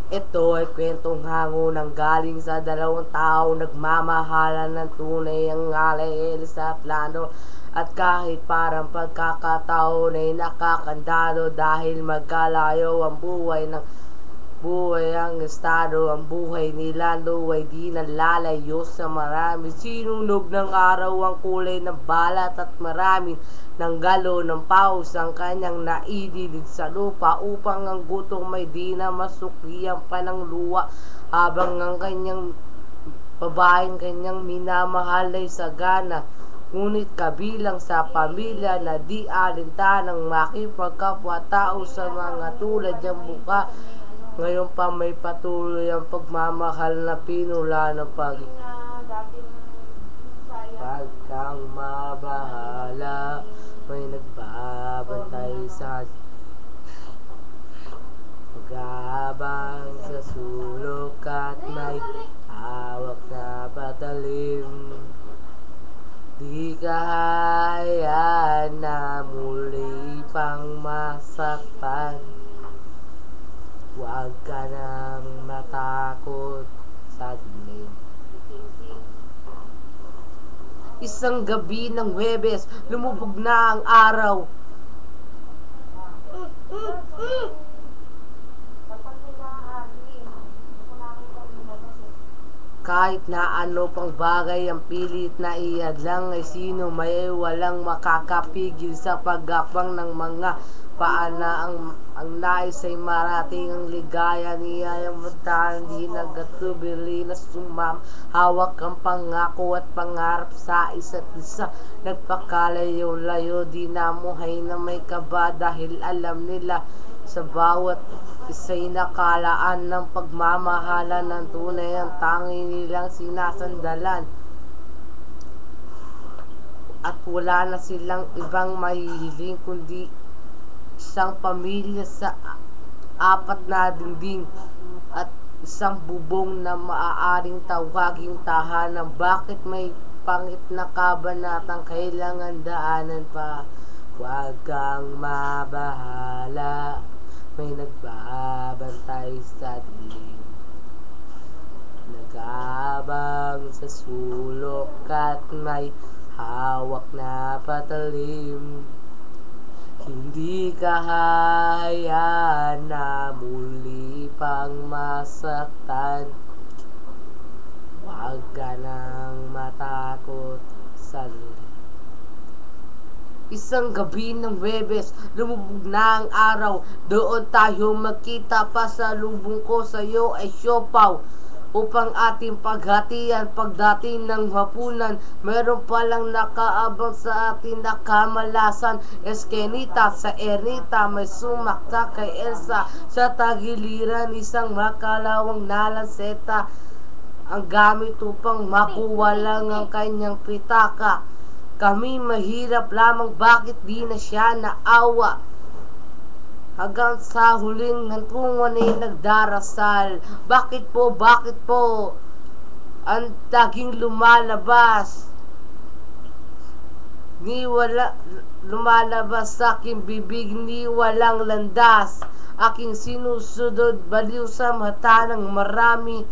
Ito ay kwentong hango ng galing sa dalawang tao nagmamahalan ng tunay ang ngalay Elsa at Lando. At kahit parang pagkakataon ay nakakandado dahil magkalayo ang buhay ang estado. Ang buhay ni Lando ay di nalalayo sa marami. Sinunog ng araw ang kulay ng balat at maraming ng galo ng paus ang kanyang naidilig sa lupa upang ang gutong may di na masukli ang panangluwa habang ang kanyang babaeng kanyang minamahal ay sagana. Ngunit kabilang sa pamilya na di alintanang makipagkapwa-tao sa mga tulad niyang buka, ngayon pa may patuloy ang pagmamahal na pinula ng pagkang mabahala. May nagbabantay sa pag-aabang sa sulok at may hawak na patalim. Di kahayaan na muli pang masaktan. Huwag ka nang matakot sa dilim. Isang gabi ng Huwebes, lumubog na ang araw. Kahit na ano pang bagay ang pilit na ihadlang ay sino may walang makakapigil sa pagakbang ng mga paana ang nais ay marating ang ligaya niya ang matahan di nagatubili na hawak ang pangako at pangarap sa isa't isa. Nagpakalayo-layo di namuhay na may kaba dahil alam nila sa bawat isa'y nakalaan ng pagmamahalan ng tunay ang tangi nilang sinasandalan. At wala na silang ibang mahihiling kundi isang pamilya sa apat na dingding at isang bubong na maaaring tawaging tahanan. Bakit may pangit na kabanatang kailangan daanan pa? Huwag kang mabahala, may nagbabantay sa dilim. Nag-aabang sa sulok at may hawak na patalim. Hindi kahayaan na muli pang masaktan. Huwag ka nang matakot sa dilim. Isang gabi ng Huwebes, lumubog na ang araw. Doon tayo magkita, pasalubong ko sa iyo ay siopaw upang ating paghatian. Pagdating ng hapunan, meron palang nakaabang sa ating nakamalasan. Eskenita sa Ernita, may sumakta kay Elsa. Sa tagiliran, isang makalawang nalanseta ang gamit upang makuha lang ang kanyang pitaka. Kami mahirap lamang, bakit di na siya naawa? Hanggang sa huling hantungan ay nagdarasal. Bakit po ang daging lumalabas? Lumalabas sa aking bibig ni walang landas. Aking sinusunod, baliw sa mata ng marami.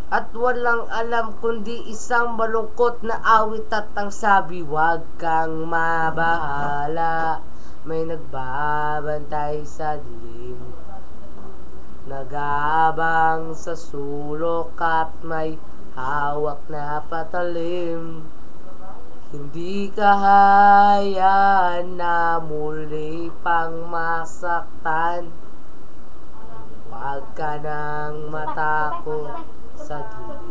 At walang alam kundi isang malungkot na awit at ang sabi, huwag kang mabahala, may nagbabantay sa dilim. Nag-aabang sa sulok at may hawak na patalim. Hindi kahayaan na muli pang masaktan. Huwag ka nang matakot sa dilim.